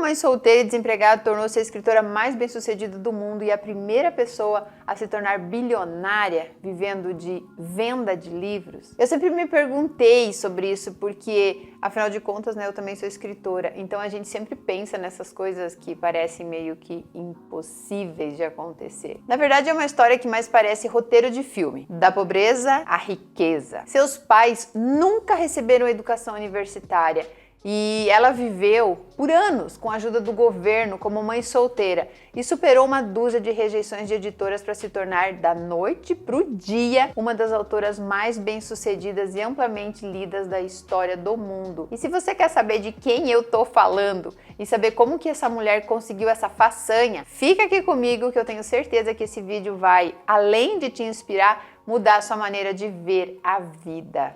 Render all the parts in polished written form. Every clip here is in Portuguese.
mãe solteira e desempregada, tornou-se a escritora mais bem-sucedida do mundo e a primeira pessoa a se tornar bilionária vivendo de venda de livros. Eu sempre me perguntei sobre isso porque, afinal de contas, né, eu também sou escritora, então a gente sempre pensa nessas coisas que parecem meio que impossíveis de acontecer. Na verdade, é uma história que mais parece roteiro de filme, da pobreza à riqueza. Seus pais nunca receberam educação universitária e ela viveu por anos com a ajuda do governo como mãe solteira e superou uma dúzia de rejeições de editoras para se tornar, da noite pro dia, uma das autoras mais bem-sucedidas e amplamente lidas da história do mundo. E se você quer saber de quem eu tô falando e saber como que essa mulher conseguiu essa façanha, fica aqui comigo que eu tenho certeza que esse vídeo vai, além de te inspirar, mudar a sua maneira de ver a vida.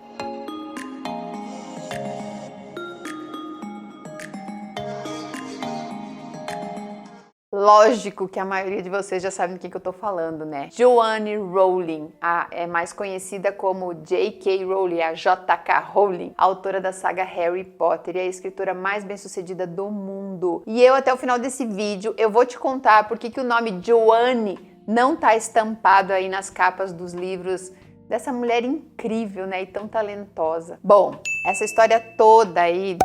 Lógico que a maioria de vocês já sabe do que eu tô falando, né? Joanne Rowling, é mais conhecida como J.K. Rowling, a J.K. Rowling, autora da saga Harry Potter e a escritora mais bem-sucedida do mundo. E eu, até o final desse vídeo, eu vou te contar por que o nome Joanne não tá estampado aí nas capas dos livros dessa mulher incrível, né, e tão talentosa. Bom, essa história toda aí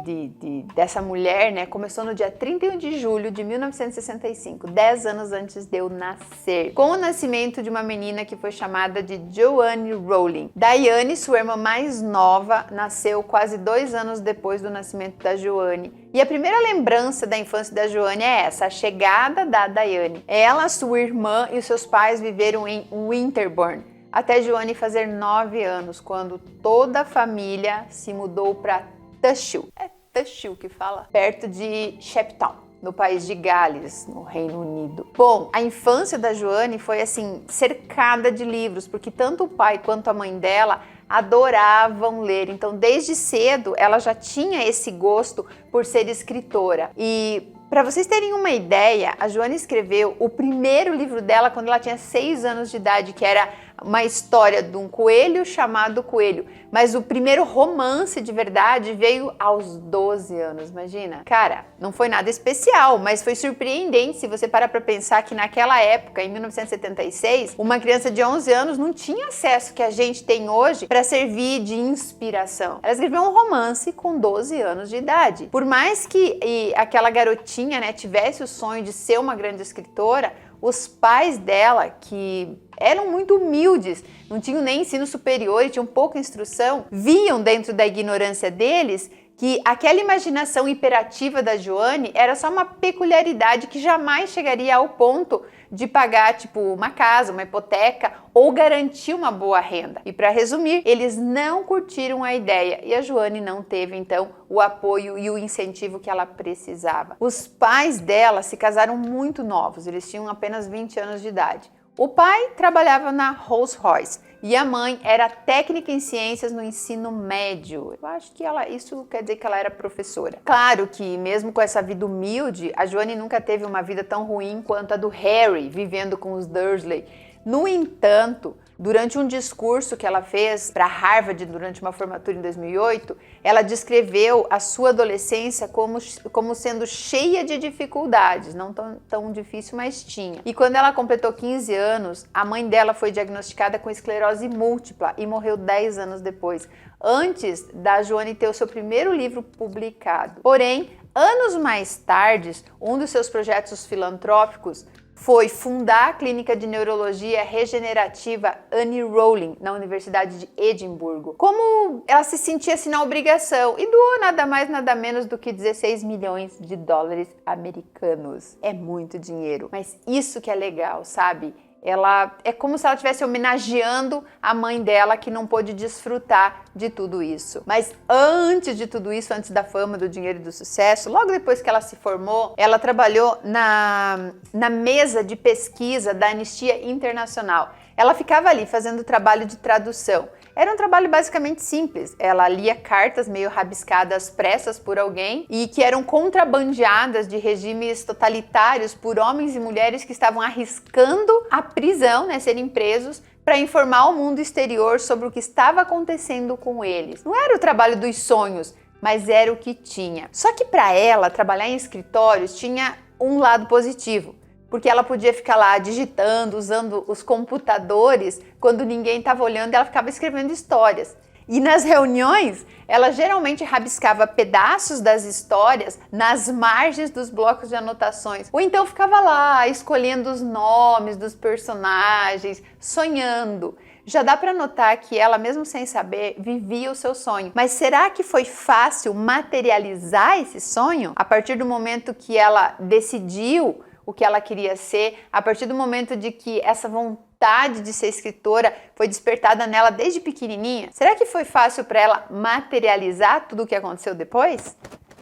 dessa mulher, né, começou no dia 31 de julho de 1965, 10 anos antes de eu nascer, com o nascimento de uma menina que foi chamada de Joanne Rowling. Diane, sua irmã mais nova, nasceu quase 2 anos depois do nascimento da Joanne. E a primeira lembrança da infância da Joanne é essa, a chegada da Diane. Ela, sua irmã e os seus pais viveram em Winterbourne até Joanne fazer 9 anos, quando toda a família se mudou para Tushel. É Tushel que fala? Perto de Shepton, no país de Gales, no Reino Unido. Bom, a infância da Joanne foi assim, cercada de livros, porque tanto o pai quanto a mãe dela adoravam ler. Então, desde cedo, ela já tinha esse gosto por ser escritora. E para vocês terem uma ideia, a Joanne escreveu o primeiro livro dela quando ela tinha 6 anos de idade, que era uma história de um coelho chamado Coelho. Mas o primeiro romance de verdade veio aos 12 anos, imagina? Cara, não foi nada especial, mas foi surpreendente se você parar para pensar que naquela época, em 1976, uma criança de 11 anos não tinha acesso que a gente tem hoje para servir de inspiração. Ela escreveu um romance com 12 anos de idade. Por mais que aquela garotinha, né, tivesse o sonho de ser uma grande escritora, os pais dela, que eram muito humildes, não tinham nem ensino superior e tinham pouca instrução, viam dentro da ignorância deles que aquela imaginação hiperativa da Joanne era só uma peculiaridade que jamais chegaria ao ponto de pagar, tipo, uma casa, uma hipoteca ou garantir uma boa renda. E para resumir, eles não curtiram a ideia e a Joanne não teve, então, o apoio e o incentivo que ela precisava. Os pais dela se casaram muito novos, eles tinham apenas 20 anos de idade. O pai trabalhava na Rolls-Royce e a mãe era técnica em ciências no ensino médio. Eu acho que isso quer dizer que ela era professora. Claro que mesmo com essa vida humilde, a Joanne nunca teve uma vida tão ruim quanto a do Harry, vivendo com os Dursley. No entanto, durante um discurso que ela fez para Harvard durante uma formatura em 2008, ela descreveu a sua adolescência como sendo cheia de dificuldades, não tão difícil, mas tinha. E quando ela completou 15 anos, a mãe dela foi diagnosticada com esclerose múltipla e morreu 10 anos depois, antes da Joanne ter o seu primeiro livro publicado. Porém, anos mais tarde, um dos seus projetos filantrópicos foi fundar a clínica de neurologia regenerativa Annie Rowling na Universidade de Edimburgo. Como ela se sentia assim na obrigação e doou nada mais nada menos do que 16 milhões de dólares americanos. É muito dinheiro, mas isso que é legal, sabe? Ela é como se ela estivesse homenageando a mãe dela que não pôde desfrutar de tudo isso. Mas antes de tudo isso, antes da fama, do dinheiro e do sucesso, logo depois que ela se formou, ela trabalhou na mesa de pesquisa da Anistia Internacional. Ela ficava ali fazendo trabalho de tradução. Era um trabalho basicamente simples. Ela lia cartas meio rabiscadas pressas por alguém e que eram contrabandeadas de regimes totalitários por homens e mulheres que estavam arriscando a prisão, né, serem presos, para informar o mundo exterior sobre o que estava acontecendo com eles. Não era o trabalho dos sonhos, mas era o que tinha. Só que para ela, trabalhar em escritórios tinha um lado positivo, porque ela podia ficar lá digitando, usando os computadores, quando ninguém estava olhando, ela ficava escrevendo histórias. E nas reuniões, ela geralmente rabiscava pedaços das histórias nas margens dos blocos de anotações. Ou então ficava lá, escolhendo os nomes dos personagens, sonhando. Já dá para notar que ela, mesmo sem saber, vivia o seu sonho. Mas será que foi fácil materializar esse sonho? A partir do momento que ela decidiu o que ela queria ser, a partir do momento de que essa vontade de ser escritora foi despertada nela desde pequenininha? Será que foi fácil para ela materializar tudo o que aconteceu depois?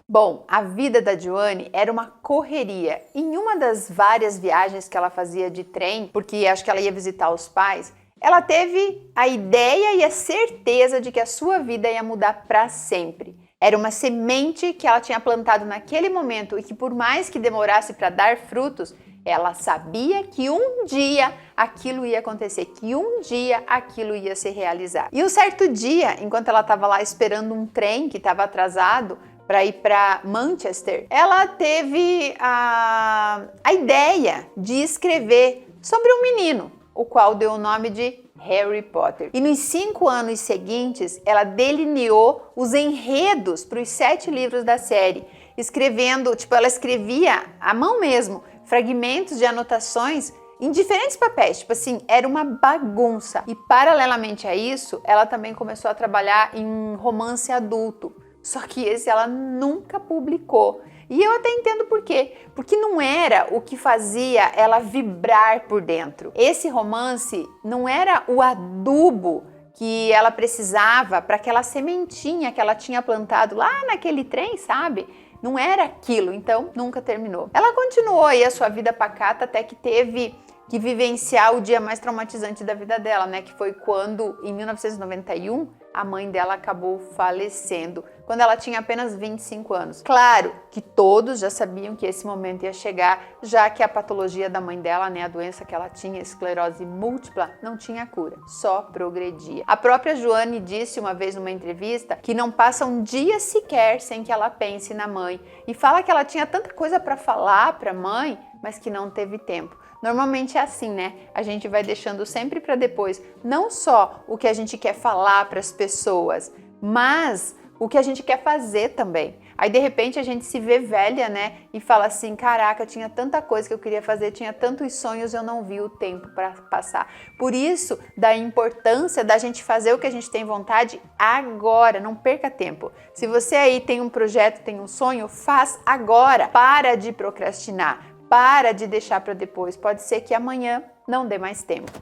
Bom, a vida da Joanne era uma correria. Em uma das várias viagens que ela fazia de trem, porque acho que ela ia visitar os pais, ela teve a ideia e a certeza de que a sua vida ia mudar para sempre. Era uma semente que ela tinha plantado naquele momento e que, por mais que demorasse para dar frutos, ela sabia que um dia aquilo ia acontecer, que um dia aquilo ia se realizar. E um certo dia, enquanto ela estava lá esperando um trem que estava atrasado para ir para Manchester, ela teve a ideia de escrever sobre um menino, o qual deu o nome de Harry Potter. E nos 5 anos seguintes, ela delineou os enredos para os 7 livros da série, escrevendo, ela escrevia à mão mesmo, fragmentos de anotações em diferentes papéis, era uma bagunça. E paralelamente a isso, ela também começou a trabalhar em um romance adulto, só que esse ela nunca publicou. E eu até entendo por quê. Porque não era o que fazia ela vibrar por dentro. Esse romance não era o adubo que ela precisava para aquela sementinha que ela tinha plantado lá naquele trem, sabe? Não era aquilo, então nunca terminou. Ela continuou aí a sua vida pacata até que teve que vivenciar o dia mais traumatizante da vida dela, né? Que foi quando, em 1991, a mãe dela acabou falecendo, quando ela tinha apenas 25 anos. Claro que todos já sabiam que esse momento ia chegar, já que a patologia da mãe dela, né, a doença que ela tinha, esclerose múltipla, não tinha cura, só progredia. A própria Joanne disse uma vez numa entrevista que não passa um dia sequer sem que ela pense na mãe, e fala que ela tinha tanta coisa para falar para a mãe, mas que não teve tempo. Normalmente é assim, né? A gente vai deixando sempre para depois, não só o que a gente quer falar para as pessoas, mas o que a gente quer fazer também. Aí de repente a gente se vê velha, né? E fala assim, caraca, tinha tanta coisa que eu queria fazer, tinha tantos sonhos, eu não vi o tempo para passar. Por isso, da importância da gente fazer o que a gente tem vontade agora, não perca tempo. Se você aí tem um projeto, tem um sonho, faz agora. Para de procrastinar. Para de deixar para depois, pode ser que amanhã não dê mais tempo.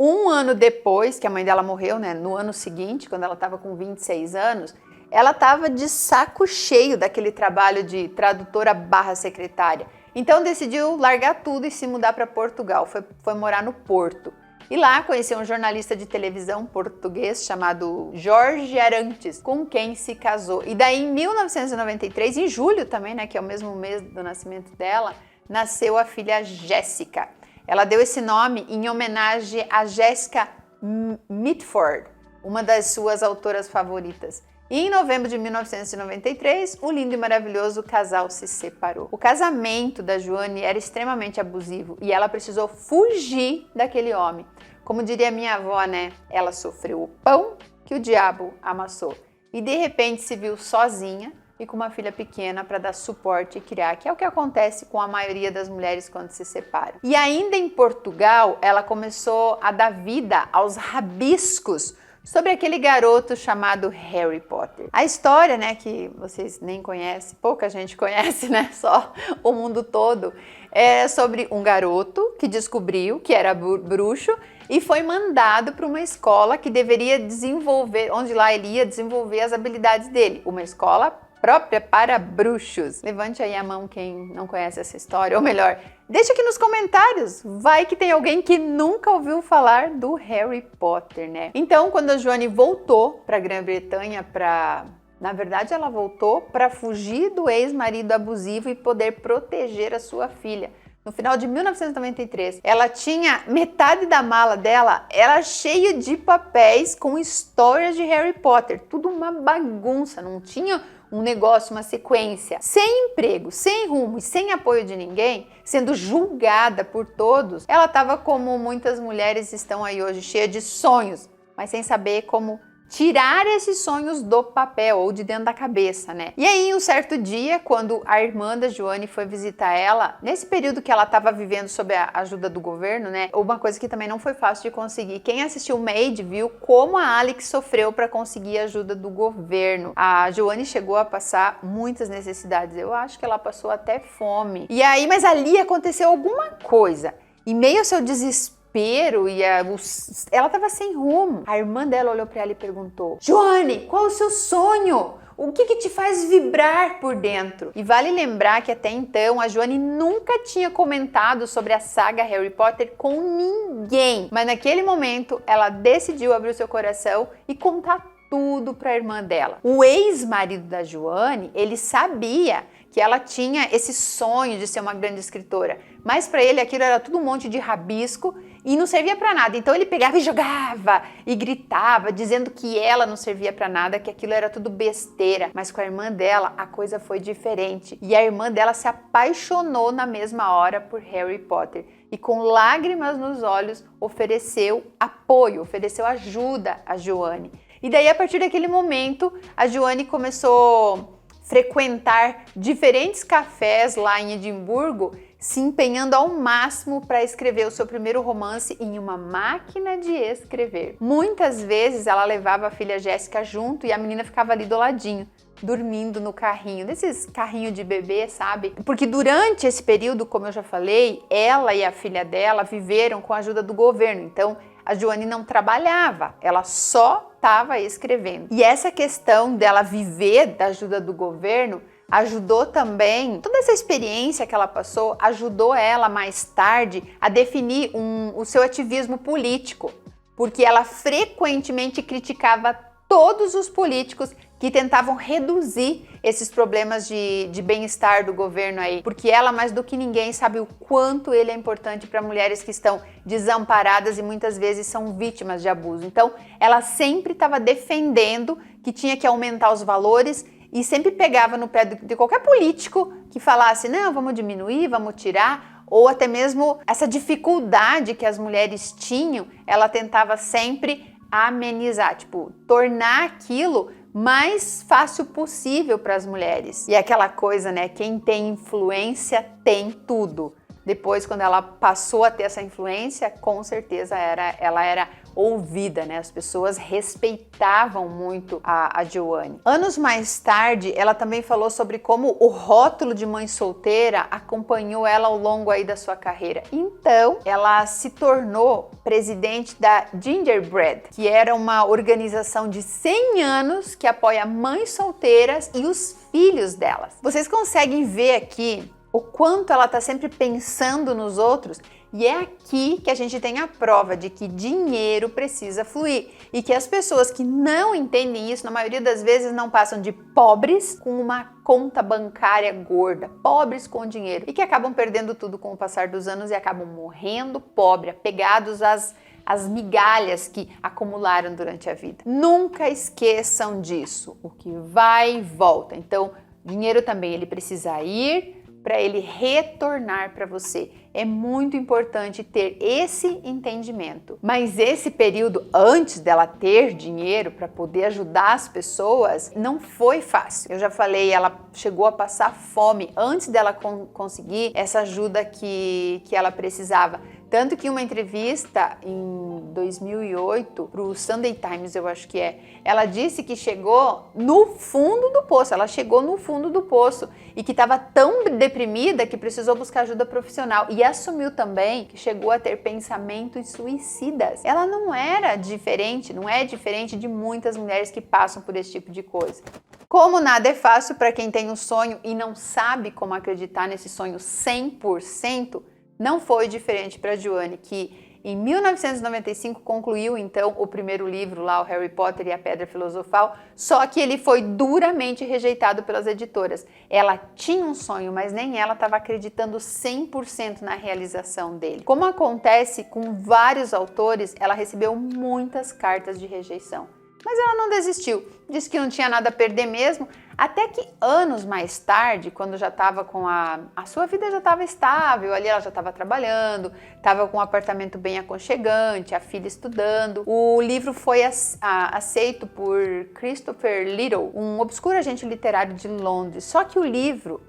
1 ano depois que a mãe dela morreu, né, no ano seguinte, quando ela estava com 26 anos, ela estava de saco cheio daquele trabalho de tradutora / secretária. Então decidiu largar tudo e se mudar para Portugal, foi morar no Porto. E lá conheceu um jornalista de televisão português chamado Jorge Arantes, com quem se casou. E daí em 1993, em julho também, né, que é o mesmo mês do nascimento dela, nasceu a filha Jéssica. Ela deu esse nome em homenagem a Jessica Mitford, uma das suas autoras favoritas. E em novembro de 1993, o lindo e maravilhoso casal se separou. O casamento da Joanne era extremamente abusivo e ela precisou fugir daquele homem. Como diria minha avó, né? Ela sofreu o pão que o diabo amassou. E de repente se viu sozinha e com uma filha pequena para dar suporte e criar, que é o que acontece com a maioria das mulheres quando se separam. E ainda em Portugal, ela começou a dar vida aos rabiscos sobre aquele garoto chamado Harry Potter. A história, né, que vocês nem conhecem, pouca gente conhece, né, só o mundo todo, é sobre um garoto que descobriu que era bruxo e foi mandado para uma escola que deveria desenvolver, onde lá ele ia desenvolver as habilidades dele, uma escola própria para bruxos. Levante aí a mão quem não conhece essa história, ou melhor, deixa aqui nos comentários, vai que tem alguém que nunca ouviu falar do Harry Potter, né? Então, quando a Joanne voltou para a Grã-Bretanha na verdade, ela voltou para fugir do ex-marido abusivo e poder proteger a sua filha. No final de 1993, ela tinha metade da mala dela, era cheia de papéis com histórias de Harry Potter, tudo uma bagunça, não tinha um negócio, uma sequência, sem emprego, sem rumo e sem apoio de ninguém, sendo julgada por todos, ela estava como muitas mulheres estão aí hoje, cheia de sonhos, mas sem saber como tirar esses sonhos do papel ou de dentro da cabeça, né? E aí, um certo dia, quando a irmã da Joane foi visitar ela, nesse período que ela estava vivendo sob a ajuda do governo, né? Uma coisa que também não foi fácil de conseguir. Quem assistiu Maid viu como a Alex sofreu para conseguir a ajuda do governo. A Joane chegou a passar muitas necessidades. Eu acho que ela passou até fome. E aí, mas ali aconteceu alguma coisa. Em meio ao seu desespero, ela estava sem rumo. A irmã dela olhou para ela e perguntou: Joane, qual o seu sonho? O que te faz vibrar por dentro? E vale lembrar que até então a Joane nunca tinha comentado sobre a saga Harry Potter com ninguém. Mas naquele momento ela decidiu abrir o seu coração e contar tudo para a irmã dela. O ex-marido da Joane, ele sabia que ela tinha esse sonho de ser uma grande escritora, mas para ele aquilo era tudo um monte de rabisco e não servia para nada. Então ele pegava e jogava e gritava, dizendo que ela não servia para nada, que aquilo era tudo besteira. Mas com a irmã dela a coisa foi diferente e a irmã dela se apaixonou na mesma hora por Harry Potter e com lágrimas nos olhos ofereceu apoio, ofereceu ajuda a Joane. E daí, a partir daquele momento, a Joane começou a frequentar diferentes cafés lá em Edimburgo, se empenhando ao máximo para escrever o seu primeiro romance em uma máquina de escrever. Muitas vezes ela levava a filha Jéssica junto e a menina ficava ali do ladinho, dormindo no carrinho, desses carrinhos de bebê, sabe? Porque durante esse período, como eu já falei, ela e a filha dela viveram com a ajuda do governo. Então, a Joane não trabalhava, ela só estava escrevendo. E essa questão dela viver da ajuda do governo ajudou também, toda essa experiência que ela passou, ajudou ela mais tarde a definir o seu ativismo político, porque ela frequentemente criticava todos os políticos que tentavam reduzir esses problemas de bem-estar do governo aí, porque ela, mais do que ninguém, sabe o quanto ele é importante para mulheres que estão desamparadas e muitas vezes são vítimas de abuso. Então, ela sempre estava defendendo que tinha que aumentar os valores e sempre pegava no pé de qualquer político que falasse, não, vamos diminuir, vamos tirar, ou até mesmo essa dificuldade que as mulheres tinham, ela tentava sempre amenizar, tipo, tornar aquilo mais fácil possível para as mulheres. E aquela coisa, né? Quem tem influência tem tudo. Depois, quando ela passou a ter essa influência, com certeza ela era ouvida, né? As pessoas respeitavam muito a Joane. Anos mais tarde, ela também falou sobre como o rótulo de mãe solteira acompanhou ela ao longo aí da sua carreira. Então, ela se tornou presidente da Gingerbread, que era uma organização de 100 anos que apoia mães solteiras e os filhos delas. Vocês conseguem ver aqui o quanto ela está sempre pensando nos outros, e é aqui que a gente tem a prova de que dinheiro precisa fluir e que as pessoas que não entendem isso, na maioria das vezes, não passam de pobres com uma conta bancária gorda, pobres com dinheiro, e que acabam perdendo tudo com o passar dos anos e acabam morrendo pobre, apegados às migalhas que acumularam durante a vida. Nunca esqueçam disso, o que vai e volta. Então, dinheiro também ele precisa ir para ele retornar para você. É muito importante ter esse entendimento. Mas esse período antes dela ter dinheiro para poder ajudar as pessoas não foi fácil. Eu já falei, ela chegou a passar fome antes dela conseguir essa ajuda que ela precisava. Tanto que uma entrevista em 2008 para o Sunday Times, eu acho que ela disse que chegou no fundo do poço, ela chegou no fundo do poço e que estava tão deprimida que precisou buscar ajuda profissional e assumiu também que chegou a ter pensamentos suicidas. Ela não é diferente de muitas mulheres que passam por esse tipo de coisa. Como nada é fácil para quem tem um sonho e não sabe como acreditar nesse sonho 100%, não foi diferente para Joane, que em 1995 concluiu então o primeiro livro lá, o Harry Potter e a Pedra Filosofal, só que ele foi duramente rejeitado pelas editoras. Ela tinha um sonho, mas nem ela estava acreditando 100% na realização dele. Como acontece com vários autores, ela recebeu muitas cartas de rejeição. mas ela não desistiu. Disse que não tinha nada a perder mesmo, até que anos mais tarde, quando já estava com a sua vida já estava estável, ali ela já estava trabalhando, estava com um apartamento bem aconchegante, a filha estudando. O livro foi aceito por Christopher Little, um obscuro agente literário de Londres. Só que o livro,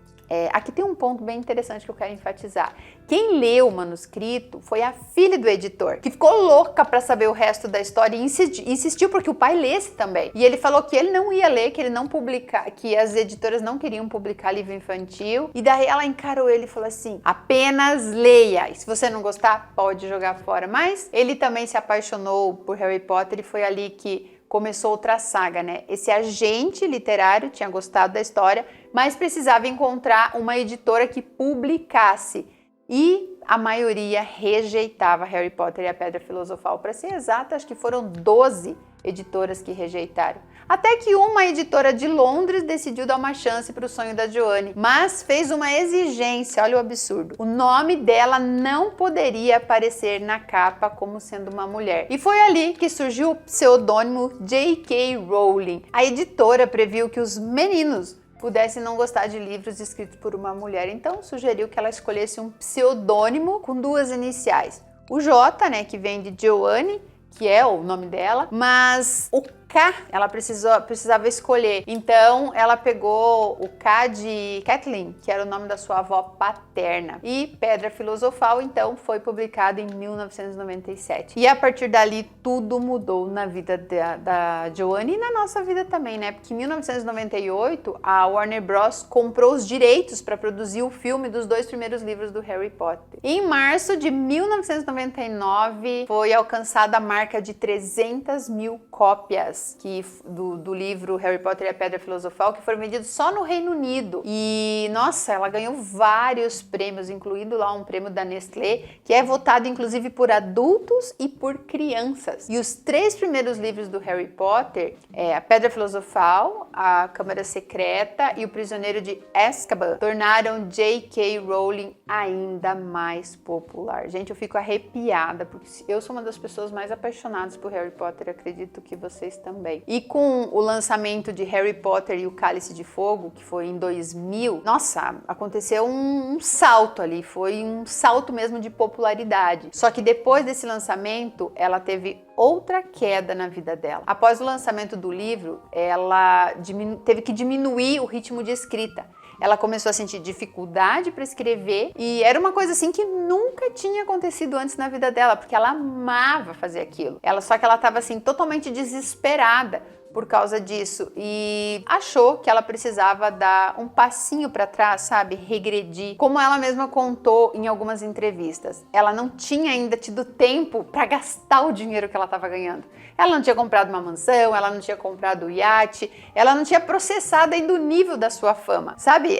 aqui tem um ponto bem interessante que eu quero enfatizar. Quem leu o manuscrito foi a filha do editor, que ficou louca para saber o resto da história e insistiu porque o pai lesse também. E ele falou que ele não ia ler, que ele não publicar, que as editoras não queriam publicar livro infantil. E daí ela encarou ele e falou assim: apenas leia. E se você não gostar, pode jogar fora. Mas ele também se apaixonou por Harry Potter e foi ali que começou outra saga, né? Esse agente literário tinha gostado da história, mas precisava encontrar uma editora que publicasse. E a maioria rejeitava Harry Potter e a Pedra Filosofal. Para ser exata, acho que foram 12 editoras que rejeitaram. Até que uma editora de Londres decidiu dar uma chance para o sonho da Joanne, mas fez uma exigência, olha o absurdo. O nome dela não poderia aparecer na capa como sendo uma mulher. E foi ali que surgiu o pseudônimo J.K. Rowling. A editora previu que os meninos pudessem não gostar de livros escritos por uma mulher, então sugeriu que ela escolhesse um pseudônimo com 2 iniciais. O J, né, que vem de Joanne, que é o nome dela, mas o K ela precisava escolher. Então ela pegou o K de Kathleen, que era o nome da sua avó paterna. E Pedra Filosofal, então, foi publicado em 1997. E a partir dali tudo mudou na vida da Joanne e na nossa vida também, né? Porque em 1998 a Warner Bros. Comprou os direitos para produzir o filme dos 2 primeiros livros do Harry Potter. Em março de 1999 foi alcançada a marca de 300 mil cópias do livro Harry Potter e a Pedra Filosofal, que foram vendidos só no Reino Unido. E, nossa, ela ganhou vários prêmios, incluindo lá um prêmio da Nestlé, que é votado inclusive por adultos e por crianças. E os 3 primeiros livros do Harry Potter, a Pedra Filosofal, a Câmara Secreta e o Prisioneiro de Azkaban, tornaram J.K. Rowling ainda mais popular. Gente, eu fico arrepiada, porque eu sou uma das pessoas mais apaixonadas por Harry Potter, acredito que vocês também. E com o lançamento de Harry Potter e o Cálice de Fogo, que foi em 2000, nossa, aconteceu um salto ali, foi um salto mesmo de popularidade. Só que depois desse lançamento, ela teve outra queda na vida dela. Após o lançamento do livro, ela teve que diminuir o ritmo de escrita. Ela começou a sentir dificuldade para escrever e era uma coisa assim que nunca tinha acontecido antes na vida dela, porque ela amava fazer aquilo. Só que ela estava assim totalmente desesperada por causa disso e achou que ela precisava dar um passinho para trás, sabe? Regredir. Como ela mesma contou em algumas entrevistas, ela não tinha ainda tido tempo para gastar o dinheiro que ela estava ganhando. Ela não tinha comprado uma mansão, ela não tinha comprado um iate, ela não tinha processado ainda o nível da sua fama, sabe?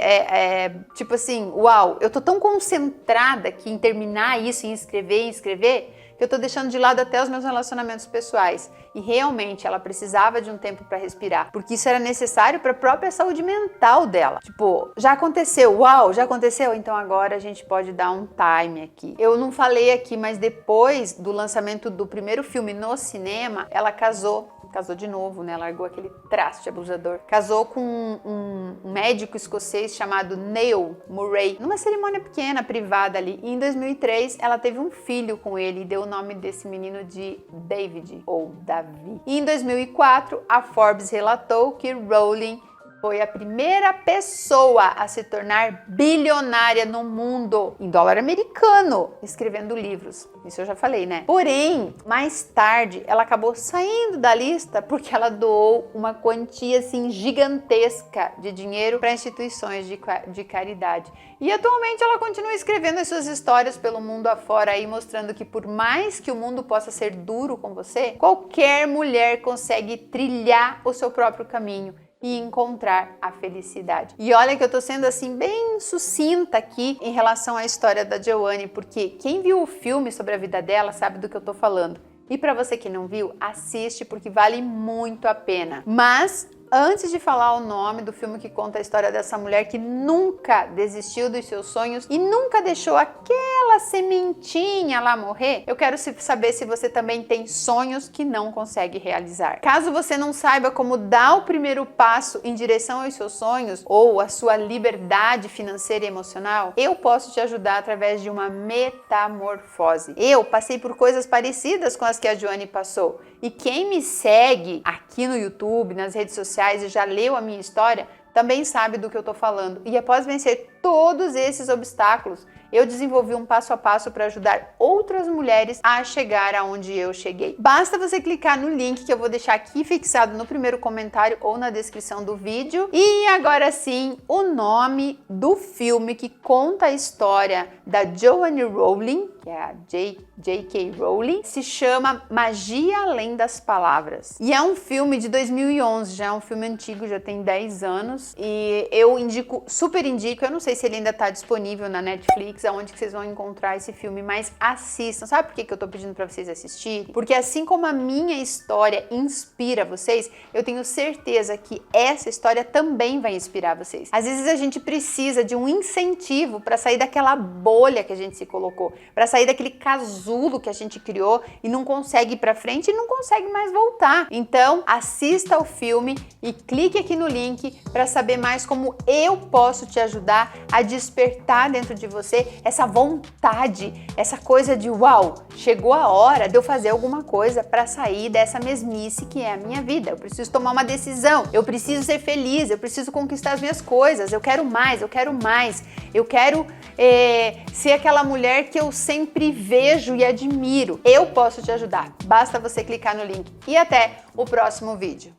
Tipo assim, uau, eu tô tão concentrada aqui em terminar isso, em escrever, que eu tô deixando de lado até os meus relacionamentos pessoais. E realmente ela precisava de um tempo para respirar, porque isso era necessário para a própria saúde mental dela. Tipo, já aconteceu, uau, já aconteceu, então agora a gente pode dar um time aqui. Eu não falei aqui, mas depois do lançamento do primeiro filme no cinema, ela casou de novo, né? Largou aquele traste abusador. Casou com um médico escocês chamado Neil Murray, numa cerimônia pequena, privada ali. E em 2003, ela teve um filho com ele e deu o nome desse menino de David, ou Davi. E em 2004, a Forbes relatou que Rowling foi a primeira pessoa a se tornar bilionária no mundo, em dólar americano, escrevendo livros. Isso eu já falei, né? Porém, mais tarde, ela acabou saindo da lista porque ela doou uma quantia, assim, gigantesca de dinheiro para instituições de caridade. E atualmente ela continua escrevendo as suas histórias pelo mundo afora aí, mostrando que por mais que o mundo possa ser duro com você, qualquer mulher consegue trilhar o seu próprio caminho e encontrar a felicidade. E olha que eu tô sendo assim bem sucinta aqui em relação à história da Joanne, porque quem viu o filme sobre a vida dela sabe do que eu tô falando. E para você que não viu, assiste porque vale muito a pena. Mas antes de falar o nome do filme que conta a história dessa mulher que nunca desistiu dos seus sonhos e nunca deixou aquela sementinha lá morrer, eu quero saber se você também tem sonhos que não consegue realizar. Caso você não saiba como dar o primeiro passo em direção aos seus sonhos ou a sua liberdade financeira e emocional, eu posso te ajudar através de uma metamorfose. Eu passei por coisas parecidas com as que a Joane passou. E quem me segue aqui no YouTube, nas redes sociais e já leu a minha história, também sabe do que eu tô falando. E após vencer todos esses obstáculos, eu desenvolvi um passo a passo para ajudar outras mulheres a chegar aonde eu cheguei. Basta você clicar no link que eu vou deixar aqui fixado no primeiro comentário ou na descrição do vídeo. E agora sim, o nome do filme que conta a história da Joanne Rowling, que é a J.K. Rowling, se chama Magia Além das Palavras. E é um filme de 2011, já é um filme antigo, já tem 10 anos. E eu super indico, eu não sei se ele ainda está disponível na Netflix, aonde que vocês vão encontrar esse filme, mas assistam. Sabe por que eu tô pedindo para vocês assistirem? Porque assim como a minha história inspira vocês, eu tenho certeza que essa história também vai inspirar vocês. Às vezes a gente precisa de um incentivo para sair daquela bolha que a gente se colocou, para sair daquele casulo que a gente criou e não consegue ir para frente e não consegue mais voltar. Então, assista ao filme e clique aqui no link para saber mais como eu posso te ajudar a despertar dentro de você essa vontade, essa coisa de uau, chegou a hora de eu fazer alguma coisa para sair dessa mesmice que é a minha vida. Eu preciso tomar uma decisão, eu preciso ser feliz, eu preciso conquistar as minhas coisas, eu quero mais, eu quero mais, eu quero ser aquela mulher que eu sempre vejo e admiro. Eu posso te ajudar, basta você clicar no link. E até o próximo vídeo.